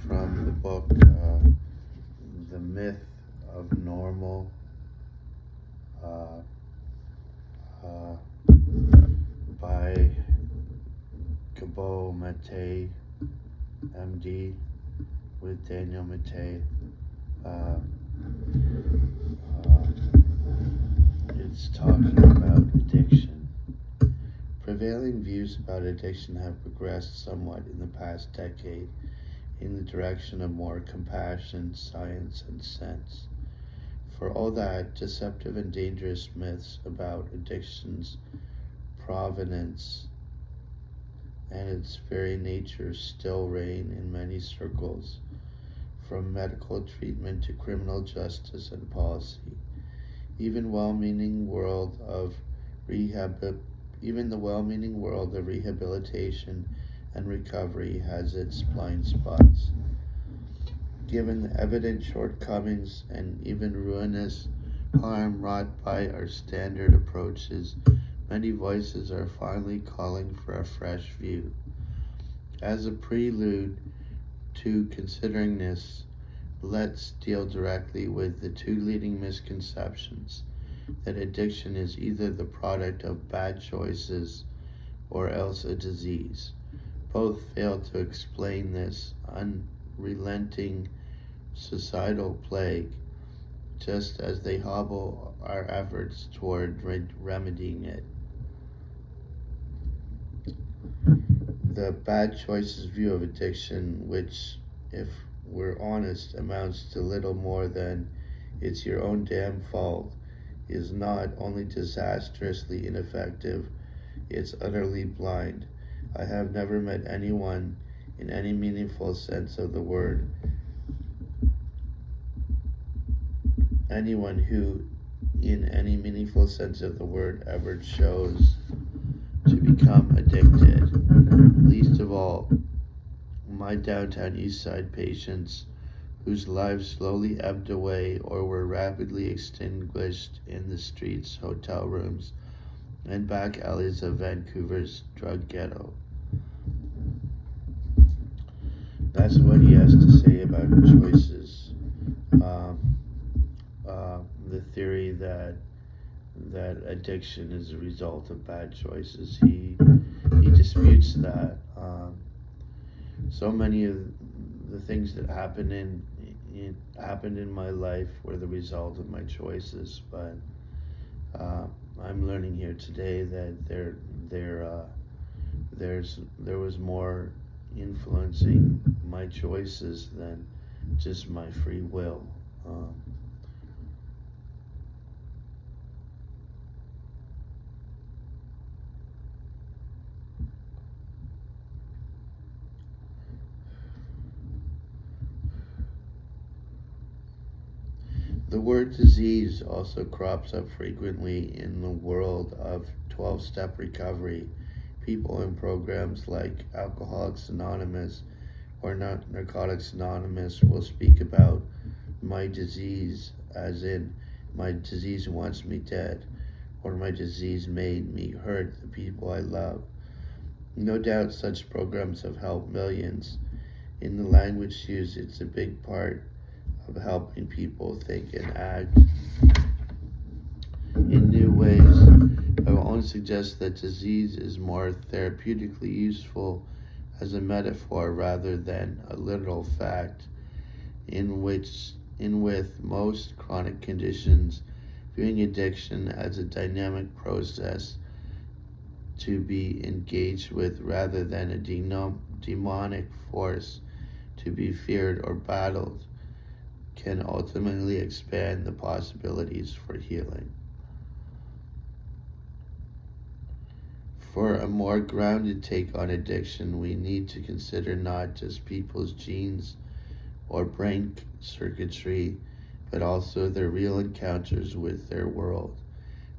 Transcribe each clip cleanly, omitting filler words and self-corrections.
from the book The Myth of Normal uh, uh, by Gabo Mate, MD, with Daniel Mate. Uh, it's talking about addiction. Prevailing views about addiction have progressed somewhat in the past decade in the direction of more compassion, science, and sense. For all that, deceptive and dangerous myths about addiction's provenance and its very nature still reign in many circles, from medical treatment to criminal justice and policy. Even the well-meaning world of rehabilitation and recovery has its blind spots. Given the evident shortcomings and even ruinous harm wrought by our standard approaches, many voices are finally calling for a fresh view. As a prelude to considering this, let's deal directly with the two leading misconceptions: that addiction is either the product of bad choices or else a disease. Both fail to explain this unrelenting societal plague, just as they hobble our efforts toward remedying it. The bad choices view of addiction, which, if we're honest, amounts to little more than "it's your own damn fault," is not only disastrously ineffective, it's utterly blind. I have never met anyone in any meaningful sense of the word, ever chose to become addicted. Least of all, my downtown East Side patients whose lives slowly ebbed away or were rapidly extinguished in the streets, hotel rooms, and back alleys of Vancouver's drug ghetto. That's what he has to say about choices. The theory that addiction is a result of bad choices. He disputes that. So many of the things that happened in my life were the result of my choices, but I'm learning here today that there was more influencing my choices than just my free will. The word disease also crops up frequently in the world of 12-step recovery. People in programs like Alcoholics Anonymous or Narcotics Anonymous will speak about my disease, as in, my disease wants me dead, or my disease made me hurt the people I love. No doubt such programs have helped millions. In the language used, it's a big part of helping people think and act in new ways. I will only suggest that disease is more therapeutically useful as a metaphor rather than a literal fact, with most chronic conditions viewing addiction as a dynamic process to be engaged with rather than a demonic force to be feared or battled, can ultimately expand the possibilities for healing. For a more grounded take on addiction, we need to consider not just people's genes or brain circuitry, but also their real encounters with their world.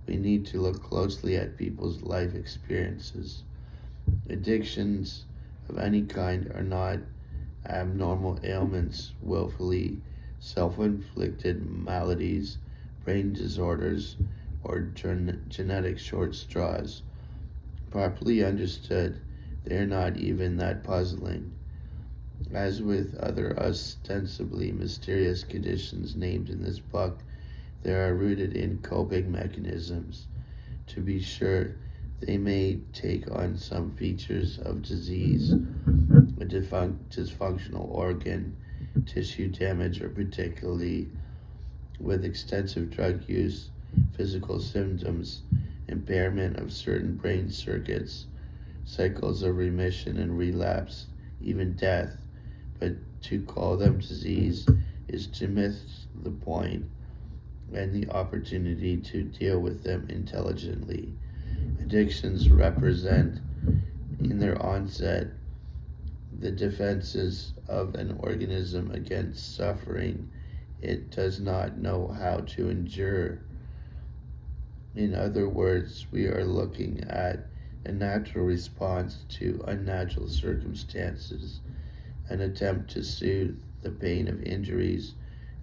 We need to look closely at people's life experiences. Addictions of any kind are not abnormal ailments, willfully self-inflicted maladies, brain disorders, or genetic short straws. Properly understood, they are not even that puzzling. As with other ostensibly mysterious conditions named in this book, they are rooted in coping mechanisms. To be sure, they may take on some features of disease, a dysfunctional organ, tissue damage, or particularly with extensive drug use, physical symptoms, impairment of certain brain circuits, cycles of remission and relapse, even death. But to call them disease is to miss the point and the opportunity to deal with them intelligently. Addictions represent, in their onset, the defenses of an organism against suffering it does not know how to endure. In other words, we are looking at a natural response to unnatural circumstances, an attempt to soothe the pain of injuries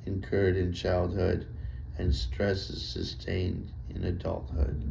incurred in childhood and stresses sustained in adulthood.